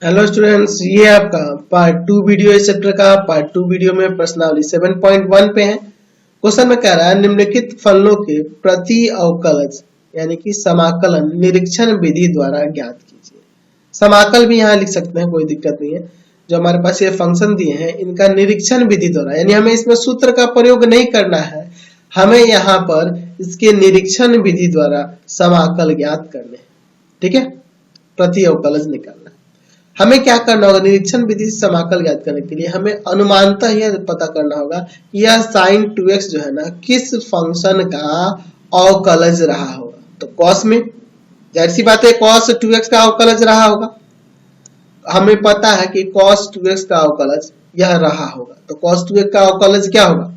Hello students, ये आपका part 2 video इस चैप्टर का। पार्ट 2 वीडियो में प्रश्नावली 7.1 पे है। क्वेश्चन में कह रहा है निम्नलिखित फलनों के प्रति अवकलज यानी कि समाकलन निरीक्षण विधि द्वारा ज्ञात कीजिए। समाकल भी यहाँ लिख सकते हैं, कोई दिक्कत नहीं है। जो हमारे पास ये फंक्शन दिए हैं इनका निरीक्षण विधि द्वारा, यानी हमें इसमें सूत्र का प्रयोग नहीं करना है, हमें यहाँ पर इसके निरीक्षण विधि द्वारा समाकल ज्ञात करने हैं। ठीक है, प्रति अवकलज निकालना। हमें क्या करना होगा, निरीक्षण विधि से समाकल ज्ञात करने के लिए हमें अनुमानतः यह पता करना होगा कि यह sin 2x जो है ना किस फंक्शन का अवकलज रहा होगा। तो cos में जाहिर सी बात है cos 2x का अवकलज रहा होगा। हमें पता है कि cos 2x का अवकलज यह रहा होगा। तो cos 2x का अवकलज क्या होगा,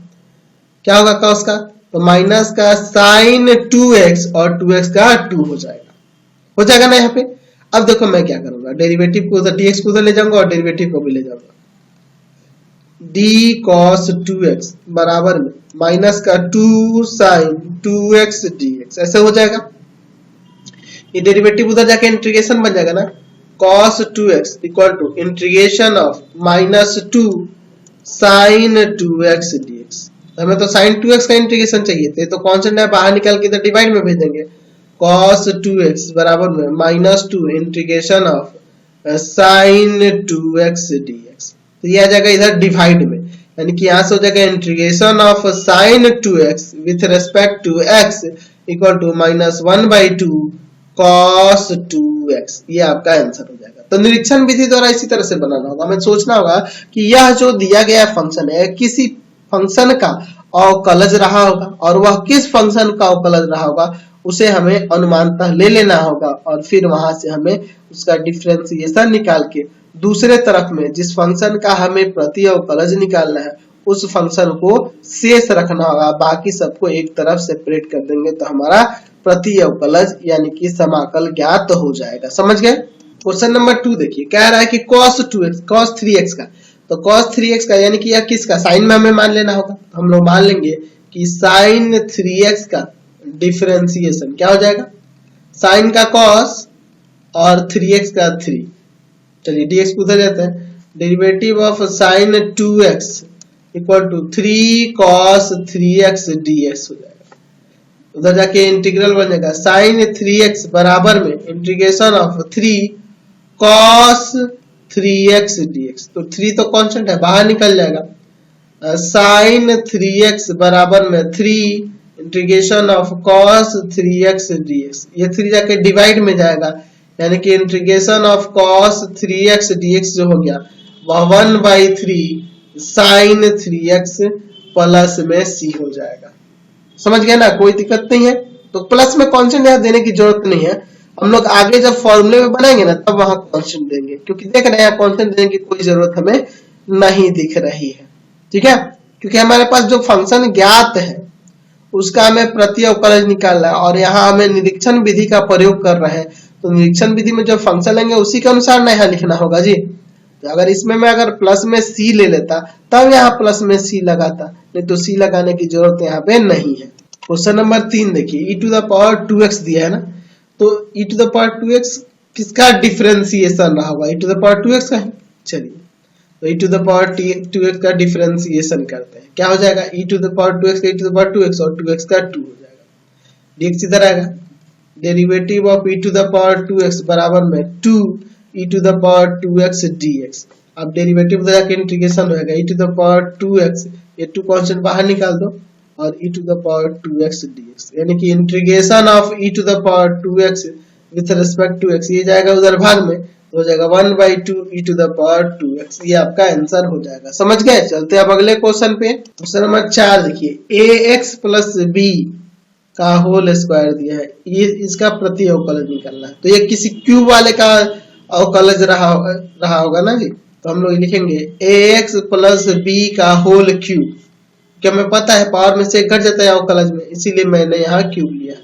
क्या होगा cos का, तो माइनस का sin 2x और 2x का 2 हो जाएगा ना यहाँ पे। अब देखो मैं क्या करूंगा, डेरिवेटिव को उधर dx को उधर ले जाऊंगा और डेरिवेटिव को भी ले जाऊंगा। d cos 2x बराबर में माइनस का 2 sin 2x dx, ऐसे हो जाएगा। ये डेरिवेटिव उधर जाके इंटीग्रेशन बन जाएगा ना, cos 2x equal to integration of minus 2 sin 2x dx। हमें तो sin 2x का इंटीग्रेशन चाहिए, तो कांस्टेंट है बाहर निकाल के इधर डिवाइड में भेज देंगे। cos 2x बराबर में minus 2 integration of sin 2x dx। तो ये आ जाएगा इधर डिवाइड में, यानी कि यहां से हो जाएगा integration of sin 2x with respect to x equal to minus 1/2 cos 2x। ये आपका आंसर हो जाएगा। तो निरीक्षण विधि द्वारा इसी तरह से बनाना होगा। हमें सोचना होगा कि यह जो दिया गया फंक्शन है किसी फंक्शन का अवकलज रहा होगा, और वह किस फंक्शन का अवकलज रहा होगा उसे हमें अनुमानतः ले लेना होगा, और फिर वहां से हमें उसका डिफरेंशिएशन निकाल के दूसरे तरफ में जिस फंक्शन का हमें प्रति अवकलज निकालना है उस फंक्शन को शेष रखना होगा, बाकी सबको एक तरफ सेपरेट कर देंगे तो हमारा प्रति अवकलज यानी कि समाकल ज्ञात हो जाएगा। समझ गए। क्वेश्चन नंबर 2 देखिए, कह रहा है कि cos 2x cos 3x का, तो cos 3x का यानी कि यह किसका, साइन में हमें मान लेना होगा। हम लोग मान लेंगे कि sin 3x का डिफरेंशिएशन क्या हो जाएगा, साइन का cos और 3x का 3। चलिए dx को उधर जाता है, derivative of sin 2x equal to 3 cos 3x dx हो जाएगा। उधर जाके इंटीग्रल बन जाएगा sin 3x बराबर में integration of 3 cos 3x dx। तो 3 तो कांस्टेंट है, बाहर निकल जाएगा। sin 3x बराबर में 3 integration of cos 3x dx। ये 3 जाके डिवाइड में जाएगा, यानी कि integration of cos 3x dx जो हो गया वह 1/3 sin 3x प्लस में c हो जाएगा। समझ गए ना, कोई दिक्कत नहीं है। तो प्लस में कांस्टेंट यहाँ देने की जरूरत नहीं है, हम लोग आगे जब फॉर्मूले में बनाएंगे ना तब वहां कांस्टेंट देंगे, क्योंकि देख रहे हैं कांस्टेंट देने की कोई जरूरत हमें नहीं दिख रही है। ठीक है, क्योंकि हमारे पास जो फंक्शन ज्ञात है उसका हमें प्रति अवकलज निकालना है, और यहाँ हमें निरीक्षण विधि का प्रयोग कर रहे हैं। तो निरीक्षण विधि में जो फंक्शन लेंगे उसी के अनुसार ना यहाँ लिखना होगा जी। तो अगर इसमें मैं अगर प्लस में c ले लेता तब यहाँ प्लस में c लगाता, नहीं तो c लगाने की जरूरत यहाँ पे नहीं है। क्वेश्चन नंबर 3 देखिए, e to the power 2x दिया है ना, तो e to the power 2x किसका डिफरेंशिएशन रहा होगा, e to the power 2x का है। चलिए तो e to the power 2x का डिफरेंशिएशन करते हैं, क्या हो जाएगा, e to the power 2x का e to the power 2x और 2x का 2 हो जाएगा। dx इधर आएगा, derivative of e to the power 2x बराबर में 2 e to the power 2x dx। अब डेरिवेटिव उधर जाके इंटीग्रेशन होगा e to the power 2x, ये 2 कांस्टेंट बाहर निकाल दो, और e to the power 2x dx, यानी कि integration of e to the power 2x with respect to x, ये जाएगा उधर भाग में, हो जाएगा 1/2 e to the power 2x। ये आपका आंसर हो जाएगा। समझ गए। चलते हैं अब अगले क्वेश्चन पे। क्वेश्चन नंबर 4 देखिए, ax प्लस b का होल स्क्वायर दिया है, ये इसका प्रति अवकलज निकालना है। तो ये किसी क्यूब वाले का अवकलज रहा होगा ना जी। तो हम लोग लिखेंगे ax प्लस b का होल क्यूब, क्या हमें पता है पावर में से घट जाता है अवकलज में, इसीलिए मैंने यहाँ क्यूब लिया।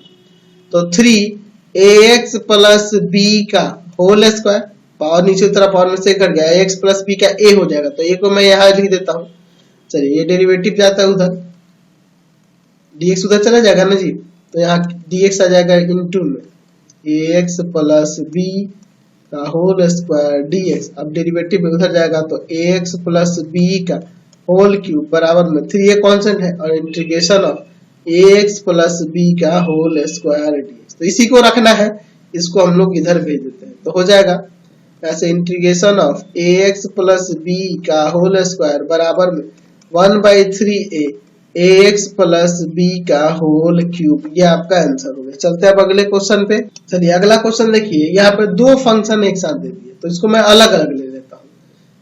तो 3ax प्लस b का होल स्क्वायर, पावर नीचे उतरा पावर में से घट गया, ax प्लस b का a हो जाएगा, तो a को मैं यहाँ लिख देता हूँ। चलिए ये डेरिवेटिव जाता है उधर, dx उधर चला जाएगा ना जी, तो यहाँ dx आ जाएगा इनटू में ax प्लस b का होल स्क्वायर dx। अब डेरिवेटिव उधर जाएगा तो ax प्लस b का होल क्यूब बराबर में 3a कांस्टेंट है और integration of ax plus b का होल स्क्वायर dx। तो इसी को रखना है, इसको हम लोग इधर भेज देते हैं तो हो जाएगा ऐसे integration of ax plus b का होल स्क्वायर बराबर में 1/3a ax प्लस b का होल क्यूब। ये आपका आंसर हो गया। चलते हैं अब अगले क्वेश्चन पे। चलिए अगला क्वेश्चन देखिए, यहाँ पे दो फंक्शन एक साथ दे दिए तो इसको मैं अलग अलग ले लेता हूँ।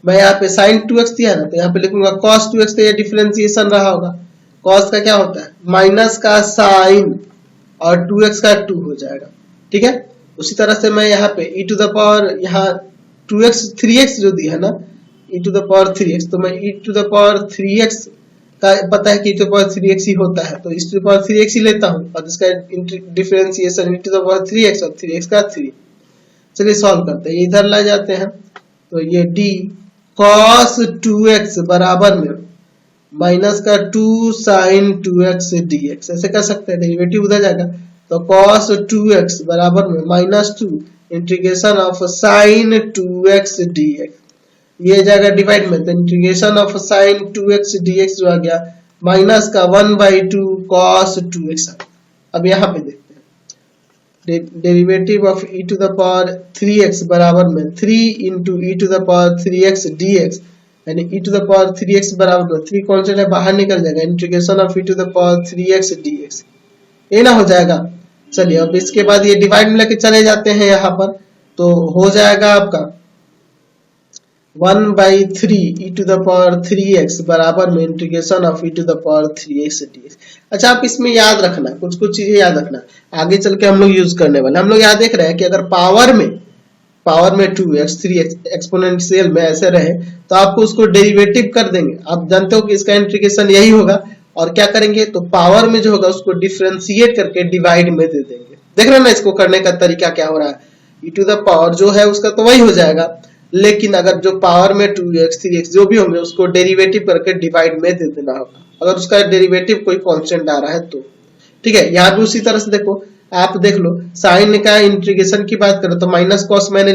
मैं यहाँ पे sin 2x दिया ना तो यहाँ पे लिखूंगा cos 2x, तो ये डिफरेंशिएशन रहा होगा। cos का क्या होता है माइनस का साइन और 2x का 2 हो जाएगा, ठीक है। उसी तरह से मैं यहाँ पे e टू द पावर यहाँ 2x 3x जो दिया है ना e to the power 3x, तो मैं e to the power 3x का पता है कि e to the power 3x ही होता है तो e to the power 3x ही लेता हूँ और इसका differentiation e to the power 3x और 3x का 3। चलिए सॉल्व करते हैं, इधर ला जाते हैं तो ये d cos 2x बराबर में माइनस का 2 sin 2x dx ऐसे कर सकते हैं। डेरिवेटिव उधर जाएगा तो cos 2x बराबर में minus 2 integration of sin 2x dx। ये जाएगा डिवाइड में तो integration of sin 2x dx जो आ गया माइनस का 1/2 cos 2x। अब यहाँ पे देखते हैं derivative of e to the power 3x बराबर में 3 into e to the power 3x dx, यानी e to the power 3x बराबर में 3 कांस्टेंट है बाहर निकल जाएगा integration of e to the power 3x dx, ये ना हो जाएगा। चलिए अब इसके बाद ये डिवाइड में लेके चले जाते हैं यहाँ पर तो हो जाएगा आपका 1/3 e to the power 3x बराबर में integration of e to the power 3x dx। अच्छा आप इसमें याद रखना कुछ चीजें याद रखना, आगे चल के हम लोग यूज करने वाले। हम लोग यहाँ देख रहे हैं कि अगर पावर में 2x 3x एक्सपोनेंशियल में ऐसे रहे तो आपको उसको डेरिवेटिव कर देंगे। आप जानते हो कि इसका इंटीग्रेशन यही होगा और क्या करेंगे तो पावर में जो होगा उसको डिफरेंशिएट करके डिवाइड में दे देंगे। देख रहे हैं ना इसको करने का तरीका क्या हो रहा है। e टू द पावर जो है उसका तो वही हो जाएगा, लेकिन अगर जो पावर में 2x 3x जो भी होंगे उसको डेरिवेटिव करके डिवाइड में दे देना होगा, अगर उसका डेरिवेटिव कोई कांस्टेंट आ रहा है तो, ठीक है। यहाँ भी उसी तरह से देखो, आप देख लो साइन का इंटीग्रेशन की बात करें तो माइनस कॉस मैंने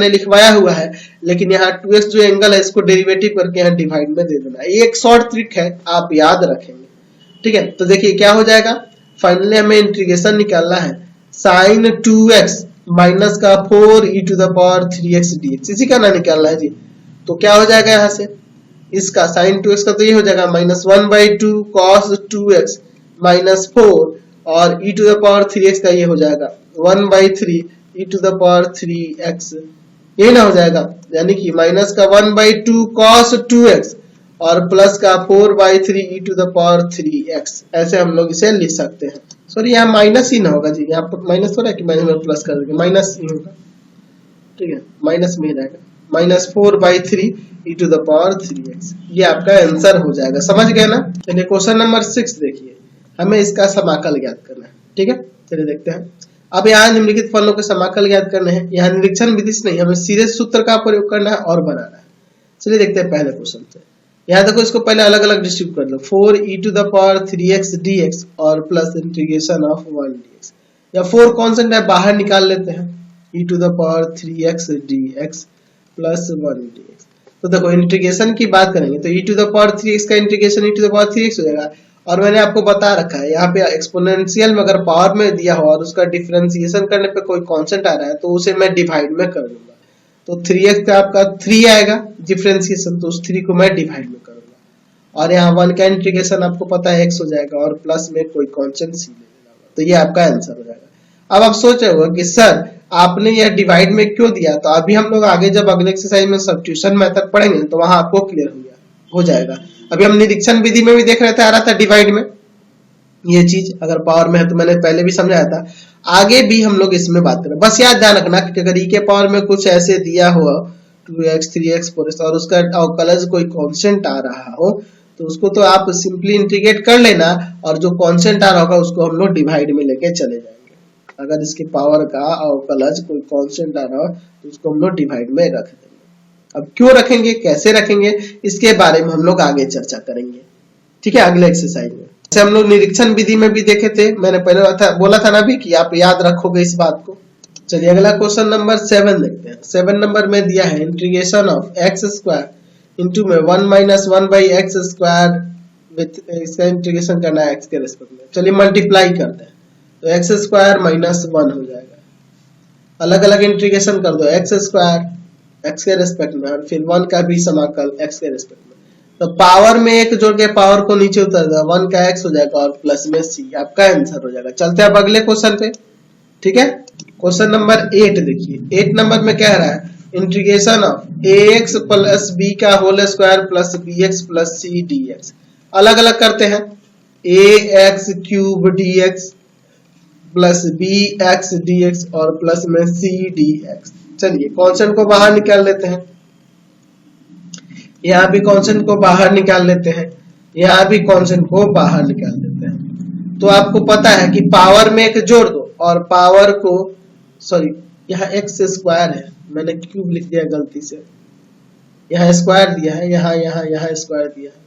लिखवाया हुआ है, लेकिन यहाँ 2x जो एंगल है इसको डेरिवेटिव करके यहाँ डिवाइड में दे देना। ये एक शॉर्ट ट्रिक है, आप याद रखेंगे, ठीक है। तो देखिए क्या हो जाएगा, फाइनली हमें इंटीग्रेशन निकालना है साइन 2x माइनस का 4 e to the power 3x dx, इसी का ना निकालना है जी। तो क्या हो जाएगा यहाँ से इसका साइन 2x का तो ये हो जाएगा माइनस 1/2 cos 2x माइनस 4 और e to the power 3x का ये हो जाएगा 1/3 e to the power 3x, यही ना हो जाएगा। यानी कि माइनस का 1/2 cos 2x और प्लस का 4/3 e to the power 3x, ऐसे हम लोग इसे लिख सकते हैं। सॉरी यहाँ माइनस ही ना होगा जी, यहाँ पर माइनस हो रहा है कि माइनस में प्लस कर देंगे, माइनस ही होगा, ठीक है, माइनस में ही रहेगा minus 4/3 e to the power 3x। ये आपका आंसर हो जाएगा, समझ गए ना। चलिए क्वेश्चन नंबर 6 देखिए, हमें इसका समाकल ज्ञात करना है, ठीक है। चलिए देखते हैं। अब यहाँ निम्नलिखित फलनों के समाकल ज्ञात करने हैं। यहाँ निरीक्षण विधि से नहीं, हमें सीधे सूत्र का प्रयोग करना है और बनाना है। चलिए देखते हैं पहले क्वेश्चन से। यहाँ देखो इसको पहले अलग अलग डिस्ट्रीब्यूट कर लो, 4 e to the power 3x dx और प्लस इंटीग्रेशन ऑफ 1 dx, या 4 कांस्टेंट है बाहर निकाल लेते हैं e to the power 3x dx plus 1 dx। तो देखो इंटीग्रेशन की बात करेंगे तो e to the power 3x का integration e to the power 3x हो जाएगा। और मैंने आपको बता रखा है यहाँ पे एक्सपोनेंशियल में अगर पावर में दिया हो और उसका डिफरेंशिएशन करने पे कोई कांस्टेंट आ रहा है तो उसे मैं डिवाइड में कर दूंगा। तो 3x का आपका 3 आएगा डिफरेंशिएशन, तो उस 3 को मैं डिवाइड में करूंगा और यहाँ 1 का इंटीग्रेशन आपको पता है x हो जाएगा और प्लस में कोई कांस्टेंट c ले लेना होगा, तो ये आपका आंसर हो जाएगा। अब आप सोच रहे हो कि सर आपने यह डिवाइड में क्यों दिया, तो अभी हम लोग आगे जब अगले एक्सरसाइज में सब्स्टिट्यूशन मेथड पढ़ेंगे तो वहां आपको क्लियर हो जाएगा। अभी हम निरीक्षण विधि में भी देख रहे थे, आ रहा था डिवाइड में ये चीज, अगर पावर में है तो मैंने पहले भी समझाया था, आगे भी हम लोग इसमें बात करें। बस याद ध्यान रखना कि अगर e के पावर में कुछ ऐसे दिया हो 2x 3x 4x और उसका अवकलज कोई कांस्टेंट आ रहा हो तो उसको तो आप सिंपली इंटीग्रेट कर लेना और जो कांस्टेंट आ रहा होगा उसको हम लोग डिवाइड में लेके चले जाएंगे। अगर इसके पावर का अवकलज कोई कांस्टेंट आ रहा हो तो उसको हम लोग डिवाइड में रख देंगे। अब क्यों रखेंगे, कैसे रखेंगे, इसके बारे में हम लोग आगे चर्चा करेंगे, ठीक है, अगले एक्सरसाइज में। जैसे हम लोग निरीक्षण विधि में भी देखे थे, मैंने पहले बोला था ना भी कि आप याद रखोगे इस बात को। चलिए अगला क्वेश्चन नंबर 7 देखते हैं। 7 नंबर में दिया है integration of x square into में 1 minus 1 by x square with इसका इंटीग्रेशन करना है एक्स के रेस्पेक्ट में। चलिए मल्टीप्लाई करते हैं तो एक्स स्क्वायर माइनस 1 हो जाएगा। अलग अलग इंटीग्रेशन कर दो एक्स स्क्वायर एक्स के रेस्पेक्ट में और फिर 1 का भी समाकल एक्स के रेस्पेक्ट में। तो पावर में एक जोड़ के पावर को नीचे उतर देगा, 1 का एक्स हो जाएगा और प्लस में सी, आपका आंसर हो जाएगा। चलते हैं अब अगले क्वेश्चन पे, ठीक है। क्वेश्चन नंबर 8 देखिए। 8 नंबर में कह रहा है integration of ax plus b का whole square plus bx plus c dx। अलग अलग करते हैं, ax cube dx plus bx dx और प्लस में c dx। चलिए कांस्टेंट को बाहर निकाल लेते हैं, यहाँ भी कांस्टेंट को बाहर निकाल लेते हैं, यहाँ भी कांस्टेंट को बाहर निकाल देते हैं। तो आपको पता है कि पावर में एक जोड़ दो और पावर को सॉरी यहाँ एक्स स्क्वायर है, मैंने क्यूब लिख दिया गलती से, यहाँ स्क्वायर दिया है, यहाँ स्क्वायर दिया है,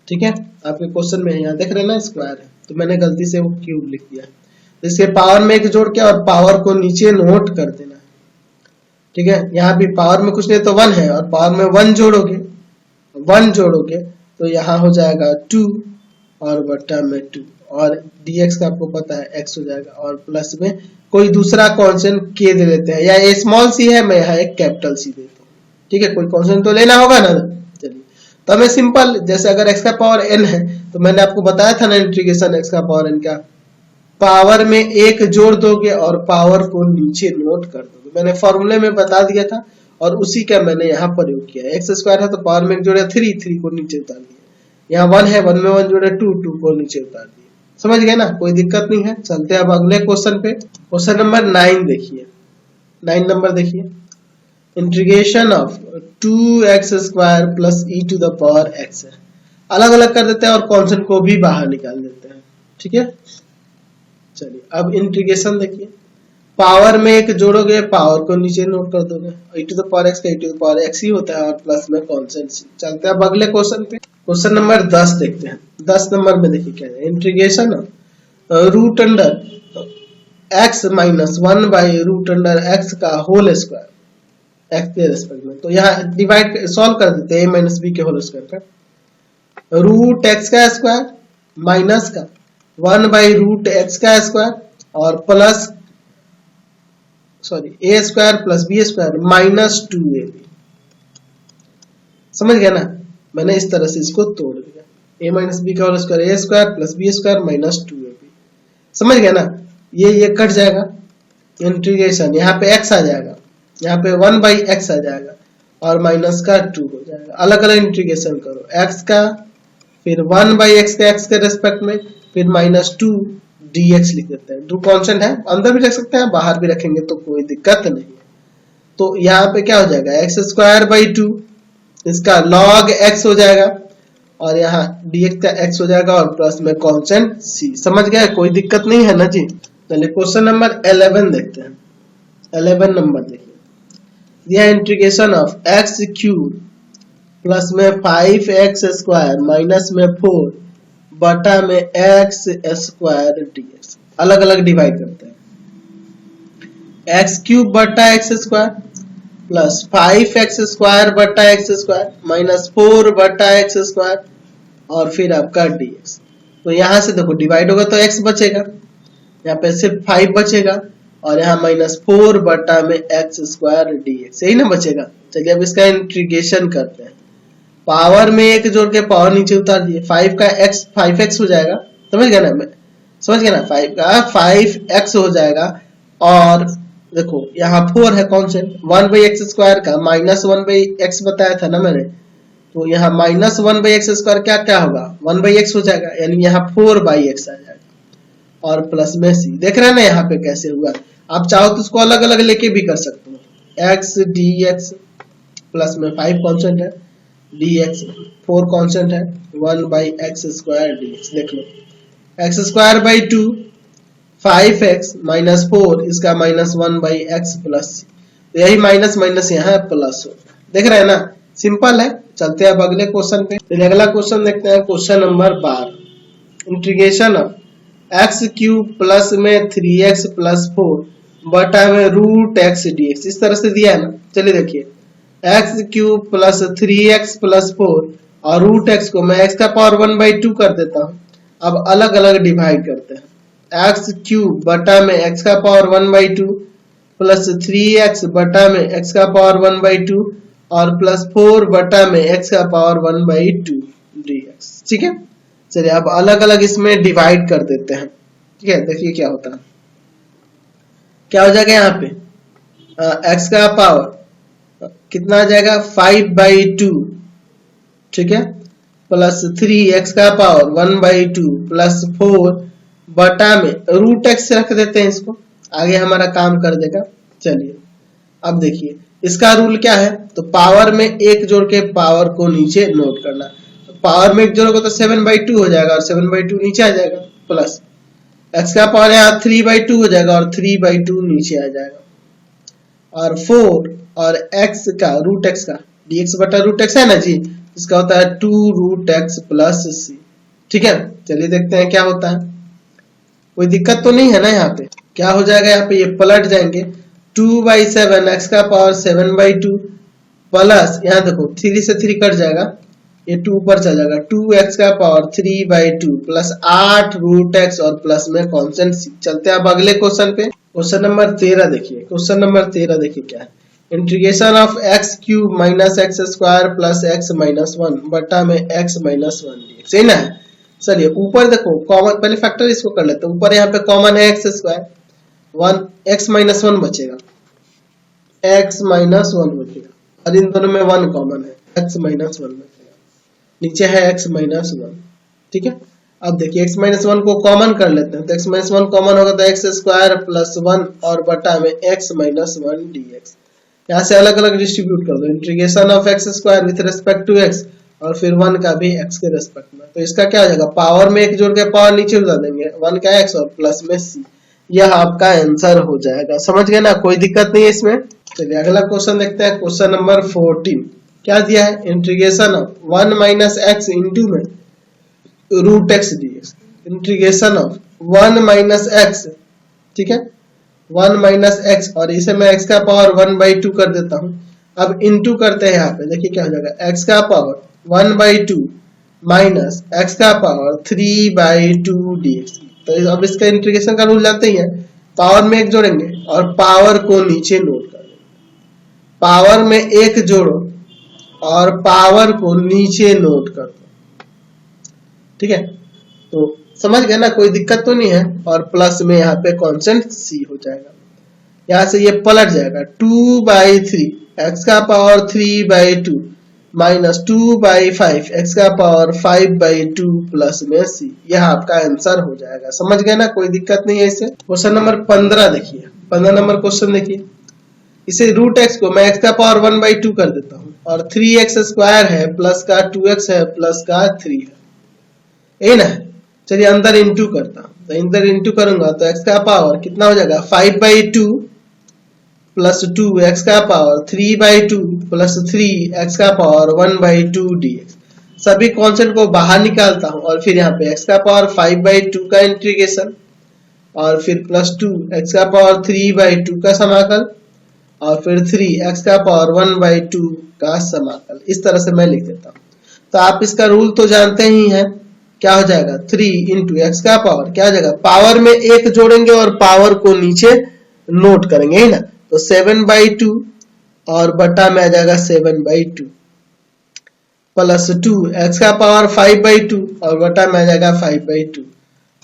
ठीक है। आपके क्वेश्चन में यहाँ देख रहे हैं ना स्क्वायर है, तो मैंने गलती से वो क्यूब लिख दिया। तो इसके पावर में एक जोड़ के और पावर को नीचे नोट कर देना, ठीक है। यहाँ भी पावर में कुछ नहीं तो 1 है और पावर में 1 जोड़ोगे तो यहाँ हो जाएगा 2 और बट्टा में 2 और dx का आपको पता है x हो जाएगा और प्लस में कोई दूसरा कांस्टेंट k दे देते हैं, या स्मॉल c है, मैं यहाँ एक कैपिटल c देता हूँ, ठीक है। कोई कांस्टेंट तो लेना होगा ना। चलिए तो हमें सिंपल, जैसे अगर x का पावर n है तो मैंने आपको बताया था ना इंटीग्रेशन x का पावर n का, पावर में एक जोड़ दोगे और पावर को नीचे नोट कर दोगे। मैंने फॉर्मूले में बता दिया था और उसी का मैंने यहाँ प्रयोग किया। एक्स स्क्वायर है तो पावर में एक जोड़े 3 को नीचे उतार दिया, यहाँ 1 है 1 में 1 जोड़े 2 को नीचे उतार दिया। समझ गए ना, कोई दिक्कत नहीं है। चलते हैं अब अगले क्वेश्चन पे। क्वेश्चन नंबर 9 देखिए। 9 नंबर देखिए, integration of 2x square plus e to the power x है। अलग अलग कर देते हैं और कांस्टेंट को भी बाहर निकाल देते हैं, ठीक है। चलिए अब इंटीग्रेशन देखिए, पावर में एक जोड़ोगे पावर को नीचे नोट कर दोगे, e to the power x का e to the power x ही होता है और प्लस में कांस्टेंट c। चलते हैं अब अगले क्वेश्चन पे। क्वेश्चन नंबर 10 देखते हैं। 10 नंबर में देखिए क्या है, integration of root under x minus 1 by root under x का होल स्क्वायर x के रेस्पेक्ट में। तो यहाँ डिवाइड सॉल्व कर देते हैं a माइनस b के होल स्क्वायर का, रूट x का स्क्वायर माइनस का 1 बाई रूट x का स्क्वायर और plus a square plus b square minus 2ab। समझ गया ना, मैंने इस तरह से इसको तोड़ दिया, a माइनस बी का whole square a square plus b square minus 2ab। समझ गया ना, ये कट जाएगा, इंटीग्रेशन यहाँ पे x आ जाएगा, यहाँ पे 1 बाई x आ जाएगा और माइनस का 2 हो जाएगा। अलग अलग इंटीग्रेशन करो, x का फिर 1 बाई x का x के रेस्पेक्ट में, फिर माइनस 2 dx लिख देते हैं। 2 कांस्टेंट है, अंदर भी रख सकते हैं बाहर भी रखेंगे तो कोई दिक्कत नहीं है। तो यहाँ पे क्या हो जाएगा, एक्स स्क्वायर बाई 2, इसका log x हो जाएगा और यहाँ dx का x हो जाएगा और प्लस में कांस्टेंट c। समझ गए, कोई दिक्कत नहीं है ना जी। चलिए क्वेश्चन नंबर 11 देखते हैं। 11 नंबर देखिए, यह integration of x cube plus में 5x स्क्वायर माइनस में 4 बटा में x स्क्वायर dx। अलग अलग डिवाइड करते हैं, x क्यूब बटा x square plus 5x square बटा x स्क्वायर माइनस 4 बटा x स्क्वायर और फिर आपका dx। तो यहाँ से देखो डिवाइड होगा तो x बचेगा, यहाँ पे सिर्फ 5 बचेगा और यहाँ माइनस 4 बटा में x स्क्वायर dx, यही ना बचेगा। चलिए अब इसका इंटीग्रेशन करते हैं। पावर में एक जोड़ के पावर नीचे उतार दिए, 5 का x 5x हो जाएगा। समझ गया ना, मैं समझ गया ना, 5 का 5x हो जाएगा और देखो यहाँ 4 है कांस्टेंट, 1 बाई एक्स स्क्वायर का माइनस 1 बाई एक्स बताया था ना मैंने, तो यहाँ माइनस 1 बाई एक्स स्क्वायर क्या होगा, 1 बाई एक्स हो जाएगा, यानी यहाँ 4 बाई एक्स आ जाएगा और प्लस में c। देख रहे हैं ना यहाँ पे कैसे हुआ। आप चाहो तो उसको अलग अलग लेके भी कर सकते हो, x dx प्लस में 5 कांस्टेंट है, dx 4 कांस्टेंट है, 1 बाई एक्स स्क्वायर dx। देख लो x square by 2 5x minus 4, इसका minus 1 by x plus c. तो यही माइनस माइनस यहाँ प्लस होगा। देख रहे हैं ना, सिंपल है। चलते हैं अब अगले क्वेश्चन पे। तो अगला क्वेश्चन देखते हैं, question number 12, integration of x cube plus में 3x प्लस 4 बटा में रूट एक्स डी एक्स, इस तरह से दिया है ना। चलिए देखिए, x cube plus 3x plus 4 और रूट एक्स को मैं एक्स का पावर 1/2 कर देता हूँ। अब अलग अलग डिवाइड करते हैं। एक्स क्यूब बटा में एक्स का पावर 1/2 प्लस 3x बटा में एक्स का पावर 1/2 और प्लस 4 बटा में एक्स का पावर 1/2 dx। ठीक है, चलिए अब अलग अलग इसमें डिवाइड कर देते हैं। ठीक है, देखिए क्या होता है, क्या हो जाएगा यहाँ पे एक्स का पावर कितना आ जाएगा 5/2, ठीक है, प्लस 3x का पावर 1/2 प्लस 4 बटा में रूट एक्स रख देते हैं, इसको आगे हमारा काम कर देगा। चलिए अब देखिए इसका रूल क्या है, तो पावर में एक जोड़ के पावर को नीचे नोट करना। पावर में एक जोड़ोगे तो 7/2 हो जाएगा और 7/2 नीचे आ जाएगा, प्लस x का पावर यहाँ 3/2 हो जाएगा और 3/2 नीचे आ जाएगा, और 4 और x का रूट x का dx बटा रूट x है ना जी, इसका होता है 2 रूट x प्लस c। ठीक है, चलिए देखते हैं क्या होता है। कोई दिक्कत तो नहीं है ना, यहाँ पे क्या हो जाएगा, यहाँ पे ये पलट जाएंगे 2/7 x का पावर 7/2 प्लस यहाँ देखो 3 से 3 कट जाएगा, ये 2 ऊपर चल जाएगा 2x का पावर 3/2 प्लस 8 रूट x और प्लस में कांस्टेंट c। चलते हैं अब अगले क्वेश्चन पे। क्वेश्चन नंबर 13 देखिए, क्वेश्चन नंबर 13 देखिए क्या है, integration of x cube minus x square plus x minus 1 बटा में x माइनस 1 dx, सही ना है। चलिए ऊपर देखो कॉमन, पहले फैक्टर इसको कर लेते हैं। ऊपर यहाँ पे कॉमन है एक्स स्क्वायर, 1 x माइनस 1 बचेगा, x माइनस 1 बचेगा, और इन दोनों में 1 कॉमन है, x माइनस 1 बचेगा, नीचे है x माइनस 1। ठीक है, अब देखिए x माइनस 1 को कॉमन कर लेते हैं, तो x माइनस 1 कॉमन होगा तो एक्स स्क्वायर प्लस 1 और बटा में x माइनस 1 dx। यहाँ से अलग अलग डिस्ट्रीब्यूट कर दो, integration of x square with respect to x और फिर 1 का भी x के रिस्पेक्ट में, तो इसका क्या हो जाएगा, पावर में एक जोड़ के पावर नीचे उतार देंगे, 1 का x और प्लस में c, यह आपका आंसर हो जाएगा। समझ गए ना, कोई दिक्कत नहीं है इसमें। चलिए अगला क्वेश्चन देखते हैं, क्वेश्चन नंबर 14 क्या दिया है, integration of 1 minus x into में root x dx, integration of 1 minus x, ठीक है, 1 माइनस एक्स और इसे मैं x का पावर 1/2 कर देता हूं। अब इंटू करते हैं, यहाँ पे देखिए क्या हो जाएगा, x का पावर 1/2 माइनस x का पावर 3/2 dx। तो अब इसका इंटीग्रेशन का रूल जानते ही है, पावर में एक जोड़ेंगे और पावर को नीचे नोट कर देंगे, पावर में एक जोड़ो और पावर को नीचे नोट कर दो। ठीक है, तो समझ गए ना, कोई दिक्कत तो नहीं है, और प्लस में यहाँ पे कांस्टेंट c हो जाएगा। यहाँ से ये पलट जाएगा 2/3 x का पावर 3/2 माइनस 2/5 x का पावर 5/2 प्लस में c, यह आपका आंसर हो जाएगा। समझ गए ना, कोई दिक्कत नहीं है इससे। क्वेश्चन नंबर 15 देखिए, 15 नंबर क्वेश्चन देखिए, इसे रूट x को मैं x का पावर 1/2 कर देता हूँ और 3x स्क्वायर है प्लस का 2x है प्लस का 3 है, यही ना। चलिए अंदर इंटू करता हूं, तो अंदर इंटू करूंगा तो x का पावर कितना हो जाएगा 5/2 प्लस 2 x का पावर 3/2 प्लस 3 x का पावर 1/2 dx। सभी कांस्टेंट को बाहर निकालता हूं और फिर यहाँ पे x का पावर 5/2 का इंटीग्रेशन और फिर प्लस 2 x का पावर 3/2 का समाकल और फिर 3 x का पावर 1/2 का समाकल, इस तरह से मैं लिख देता हूँ। तो आप इसका रूल तो जानते ही हैं, क्या हो जाएगा 3 इंटू एक्स का पावर, क्या हो जाएगा, पावर में एक जोड़ेंगे और पावर को नीचे नोट करेंगे, है ना। तो 7/2 और बटा में आ जाएगा 7/2 प्लस 2 एक्स का पावर 5/2 और बटा में आ जाएगा 5/2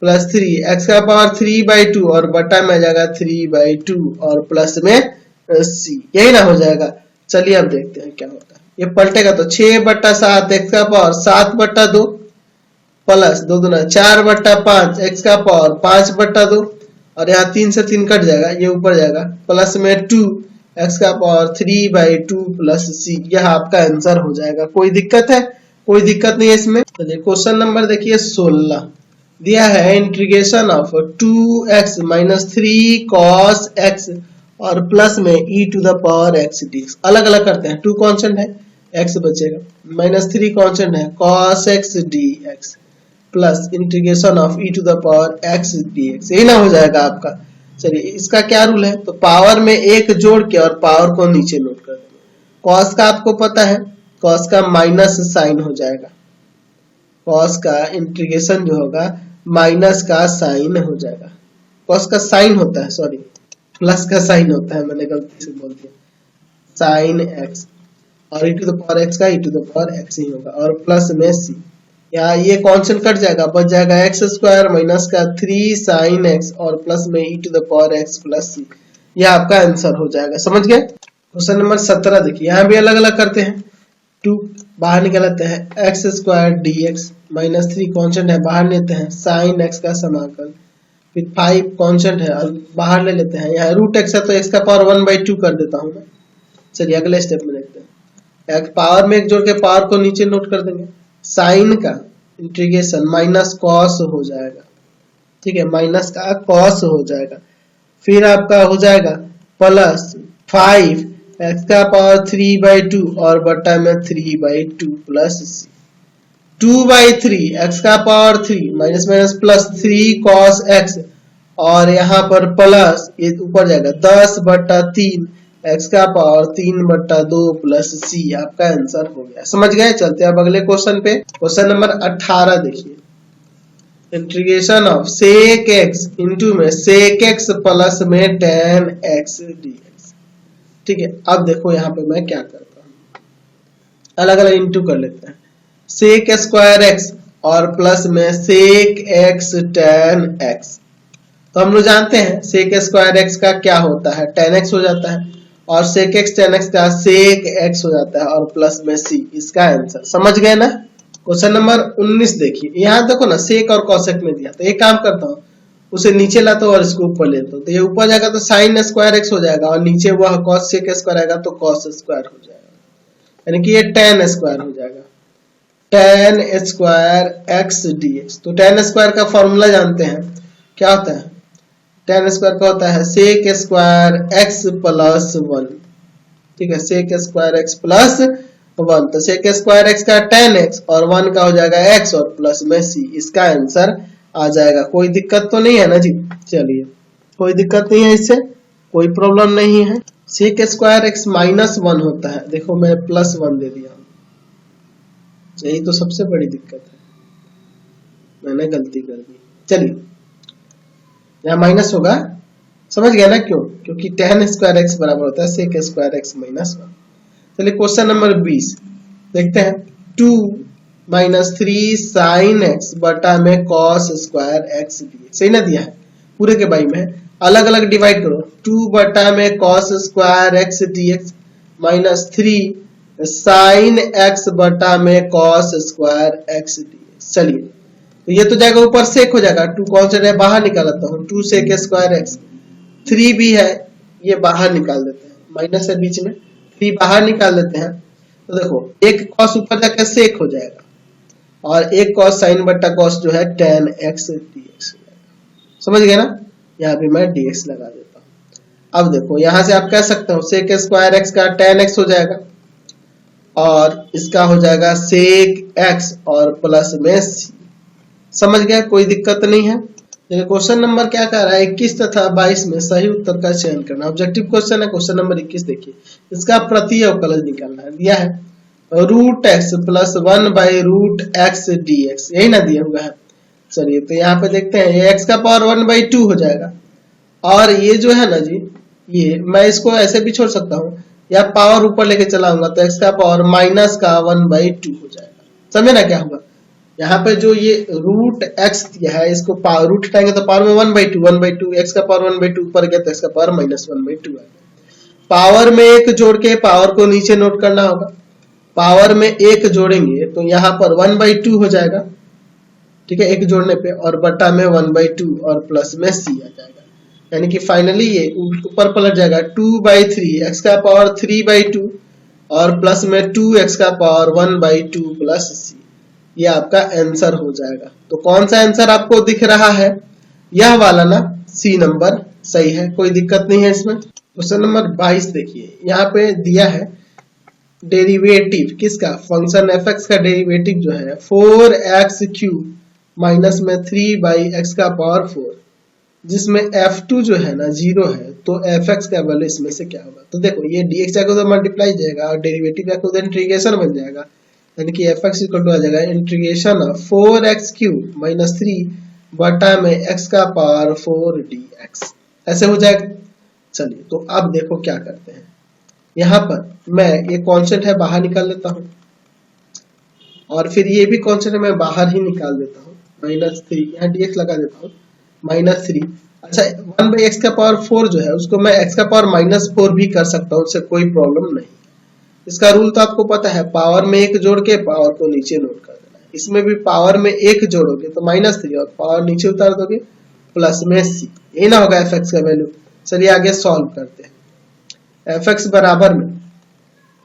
प्लस 3 एक्स का पावर 3/2 और बटा में आ जाएगा 3/2 और प्लस में c, यही ना हो जाएगा। चलिए अब देखते हैं क्या होता है, ये पलटेगा तो 6/7 एक्स का पावर 7/2 प्लस 2 दूना 4/5 एक्स का पावर 5/2 और यहाँ 3 से 3 कट जाएगा, ये ऊपर जाएगा, प्लस में 2 एक्स का पावर 3/2 प्लस c, यह आपका आंसर हो जाएगा। कोई दिक्कत है, कोई दिक्कत नहीं है इसमें। चलिए क्वेश्चन नंबर देखिए 16 दिया है, integration of 2x minus 3 cos x और प्लस में e to the power x dx। अलग अलग करते हैं, 2 कांस्टेंट है x बचेगा, माइनस 3 कांस्टेंट है cos x dx plus integration of e to the power x dx, यही ना हो जाएगा आपका। चलिए इसका क्या रूल है, तो पावर में एक जोड़ के और पावर को नीचे नोट कर देंगे। कॉस का आपको पता है, कॉस का माइनस साइन हो जाएगा, कॉस का इंटीग्रेशन जो होगा माइनस का साइन हो जाएगा। कॉस का साइन होता है, सॉरी प्लस का साइन होता है, मैंने गलती से बोल दिया, साइन एक्स, और e to the power x का e to the power x ही होगा, और प्लस में सी। यहाँ ये कांस्टेंट कट जाएगा, बच जाएगा एक्स स्क्वायर माइनस का 3 साइन एक्स और प्लस में e to the power x plus c. ये आपका आंसर हो जाएगा, समझ गए। क्वेश्चन नंबर 17 देखिए, यहाँ भी अलग अलग करते हैं। 2 बाहर निकाल लेते हैं, x square D x minus 3 constant है, बाहर लेते हैं साइन एक्स का समाकल, फिर 5 कॉन्स्टेंट है और बाहर ले लेते हैं, यहाँ रूट एक्स है तो एक्स का पावर 1/2 कर देता हूँ मैं। चलिए अगले स्टेप में देखते हैं। एक पावर में एक जोड़ के पावर को नीचे नोट कर देंगे, साइन का इंटीग्रेशन माइनस कॉस हो जाएगा, ठीक है, माइनस का कॉस हो जाएगा, फिर आपका हो जाएगा प्लस 5 एक्स का पावर 3/2 और बटा में 3/2 प्लस सी, 2/3 एक्स का power 3 minus minus plus 3 cos x, और यहाँ पर प्लस ये ऊपर जाएगा 10/3 एक्स का पावर 3/2 प्लस सी। आपका आंसर हो गया, समझ गए। चलते हैं अब अगले क्वेश्चन पे। क्वेश्चन नंबर 18 देखिए, integration of sec x into में सेक एक्स प्लस में tan x dx, ठीक है। अब देखो यहाँ पे मैं क्या करता हूँ, अलग अलग इंटू कर लेते हैं, सेक स्क्वायर एक्स और प्लस में सेक एक्स tan x। तो हम लोग जानते हैं सेक स्क्वायर एक्स का क्या होता है, tan x हो जाता है, और सेक एक्स tan x का सेक x हो जाता है, और प्लस में c। इसका आंसर समझ गए ना। क्वेश्चन नंबर 19 देखिए, यहाँ देखो ना सेक और कॉसेक में दिया, तो एक काम करता हूँ, उसे नीचे लाता हूँ और इसको ऊपर लेता हूँ, तो ये ऊपर जाएगा तो साइन स्क्वायर एक्स हो जाएगा, और नीचे वह कॉस सेक स्क्वायर आएगा तो कॉस स्क्वायर हो जाएगा, यानी कि ये tan स्क्वायर हो जाएगा, tan स्क्वायर एक्स dx। तो tan स्क्वायर का फॉर्मूला जानते हैं, क्या होता है, tan स्क्वायर का होता है सेक स्क्वायर एक्स प्लस 1, ठीक है, सेक स्क्वायर एक्स प्लस 1। तो सेक स्क्वायर एक्स का tan x और 1 का हो जाएगा x और प्लस में c। इसका आंसर आ जाएगा। कोई दिक्कत तो नहीं है ना जी, चलिए कोई दिक्कत नहीं है, इससे कोई प्रॉब्लम नहीं है। सेक स्क्वायर एक्स माइनस 1 होता है, देखो मैं प्लस 1 दे दिया, यही तो सबसे बड़ी दिक्कत है, मैंने गलती कर दी। चलिए यहाँ माइनस होगा, समझ गया ना क्यों, क्योंकि tan स्क्वायर एक्स बराबर होता है सेक स्क्वायर एक्स माइनस 1। चलिए क्वेश्चन नंबर 20 देखते हैं, 2 माइनस 3 साइन एक्स बटा में कॉस स्क्वायर एक्स dx, सही ना दिया है, पूरे के बाई में अलग अलग डिवाइड करो, 2 बटा में cos square x dx minus 3 sine x बटा में कॉस स्क्वायर एक्स dx। चलिए तो ये तो जाएगा ऊपर सेक हो जाएगा, 2 कौन से है बाहर निकालता हूँ, 2 सेक स्क्वायर एक्स, 3 भी है ये बाहर निकाल देते हैं, माइनस है बीच में, 3 बाहर निकाल देते हैं, तो देखो एक कॉस ऊपर जाकर सेक हो जाएगा, और एक कॉस साइन बटा कॉस जो है tan x dx, समझ गए ना। यहाँ भी मैं dx लगा देता हूँ। अब देखो यहाँ से आप कह सकते हो सेक स्क्वायर एक्स का tan x हो जाएगा, और इसका हो जाएगा सेक x और प्लस में c। समझ गया, कोई दिक्कत नहीं है। क्वेश्चन नंबर क्या कह रहा है, 21 तथा 22 में सही उत्तर का चयन करना। ऑब्जेक्टिव क्वेश्चन है। क्वेश्चन नंबर 21 देखिए, इसका प्रति अवकलज निकालना है, दिया है root x plus 1/√x dx, यही ना दिया हुआ है। चलिए तो यहाँ पे देखते हैं, ये x का पावर 1/2 हो जाएगा, और ये जो है ना जी, ये मैं इसको ऐसे भी छोड़ सकता हूँ, या पावर ऊपर लेके चलाऊंगा तो x का पावर माइनस का 1/2 हो जाएगा। समझे ना क्या होगा, यहाँ पे जो ये रूट एक्स दिया है, इसको रूट हटाएंगे तो पावर में 1/2 एक्स का पावर 1/2 ऊपर गया तो एक्स का पावर माइनस 1/2 है। पावर में एक जोड़ के पावर को नीचे नोट करना होगा, पावर में एक जोड़ेंगे तो यहाँ पर 1/2 हो जाएगा, ठीक है, एक जोड़ने पे, और बटा में 1/2 और प्लस में c आ जाएगा, यानी कि फाइनली ये ऊपर पलट जाएगा 2/3 एक्स का पावर 3/2 और प्लस में 2 एक्स का पावर 1/2 प्लस c। ये आपका आंसर हो जाएगा। तो कौन सा आंसर आपको दिख रहा है, यह वाला ना, सी नंबर सही है, कोई दिक्कत नहीं है इसमें। क्वेश्चन नंबर 22 देखिए, यहाँ पे दिया है डेरिवेटिव किसका, फंक्शन fx का डेरिवेटिव जो है 4x³ माइनस में 3/x का पावर 4, जिसमें f2 जो है ना 0 है, तो fx का वैल्यू इसमें से क्या होगा? तो देखो ये dx जाएगा तो मल्टीप्लाई जाएगा और डेरिवेटिव का खुद इंटीग्रेशन बन जाएगा, यानी कि fx इक्वल टू आ जाएगा इंटीग्रेशन ऑफ 4x³ माइनस 3 बटा में x का पावर 4 dx, ऐसे हो जाएगा। चलिए तो अब देखो क्या करते हैं, यहाँ पर मैं ये कॉन्स्टेंट है बाहर निकाल लेता हूँ और फिर ये भी कॉन्स्टेंट है मैं बाहर ही निकाल देता हूँ, -3 यहाँ dx लगा देता हूँ -3। अच्छा 1/x का पावर 4 जो है उसको मैं x का पावर -4 भी कर सकता हूँ, उससे कोई प्रॉब्लम नहीं। इसका रूल तो आपको पता है, पावर में 1 जोड़ के पावर को नीचे नोट कर देना है। इसमें भी पावर में 1 जोड़ोगे तो -3 और पावर नीचे उतार दोगे प्लस में c, यही ना होगा fx का वैल्यू। चलिए आगे सॉल्व करते हैं। fx बराबर में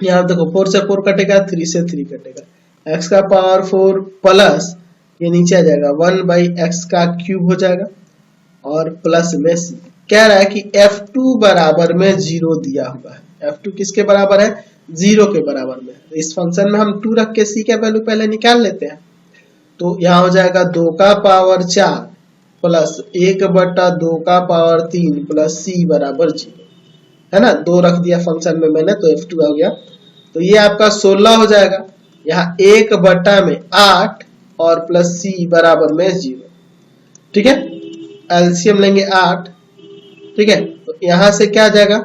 यहाँ देखो 4 से 4 कटेगा, 3 से 3 कटेगा, x का पावर 4 प्लस ये नीचे आ जाएगा 1/x का क्यूब हो जाएगा और प्लस में c। कह रहा है कि f2 बराबर में 0 दिया हुआ है। f2 किसके बराबर है? 0 के बराबर में। तो इस फंक्शन में हम 2 रख के c का वैल्यू पहले निकाल लेते हैं। तो यहाँ हो जाएगा 2 का पावर 4 प्लस 1/2 का पावर 3 प्लस c बराबर 0, है ना। 2 रख दिया फंक्शन में मैंने तो f2 आ गया। तो ये आपका 16 हो जाएगा, यहाँ 1/8 और प्लस c बराबर में 0। ठीक है, एलसीएम लेंगे 8। ठीक है, तो यहाँ से क्या आ जाएगा,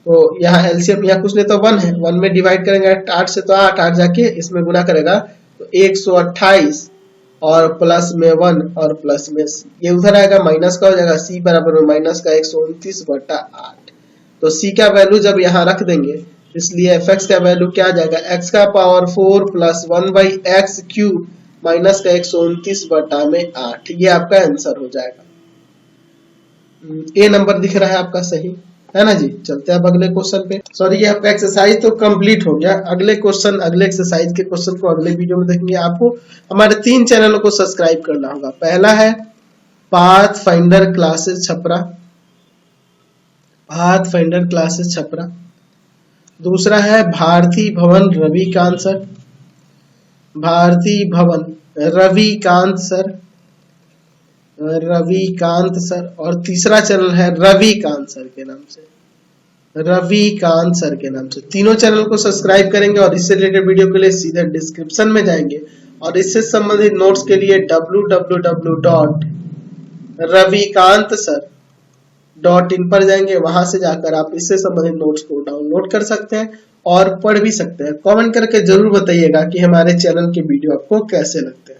तो यहाँ एलसीएम यहाँ कुछ नहीं तो 1 है, 1 में डिवाइड करेंगे 8 से तो 8 जाके इसमें गुना करेगा तो 128 और प्लस में 1 और प्लस में c, ये उधर आएगा माइनस का हो जाएगा, c बराबर में माइनस का 129/8। तो c का वैल्यू जब यहाँ रख देंगे इसलिए fx का वैल्यू क्या आ जाएगा, x का पावर 4 प्लस 1/x³ माइनस का 129/8, ये आपका आंसर हो जाएगा। ए नंबर दिख रहा है आपका सही, है ना जी। चलते हैं अब अगले क्वेश्चन पे। सॉरी ये आपका एक्सरसाइज तो कंप्लीट हो गया। अगले क्वेश्चन, अगले एक्सरसाइज के क्वेश्चन को अगले वीडियो में देखेंगे। आपको हमारे 3 चैनलों को सब्सक्राइब करना होगा। पहला है path finder classes Chhapra, path finder classes Chhapra. दूसरा है भारती भवन रविकांत सर, भारती भवन रविकांत सर, रविकांत सर। और तीसरा चैनल है रविकांत सर के नाम से, रविकांत सर के नाम से। तीनों चैनल को सब्सक्राइब करेंगे और इससे रिलेटेड वीडियो के लिए सीधे डिस्क्रिप्शन में जाएंगे और इससे संबंधित नोट्स के लिए www.ravikantsir.in पर जाएंगे। वहां से जाकर आप इससे संबंधित नोट्स को डाउनलोड कर सकते हैं और पढ़ भी सकते हैं। कमेंट करके जरूर बताइएगा कि हमारे चैनल के वीडियो आपको कैसे लगते हैं।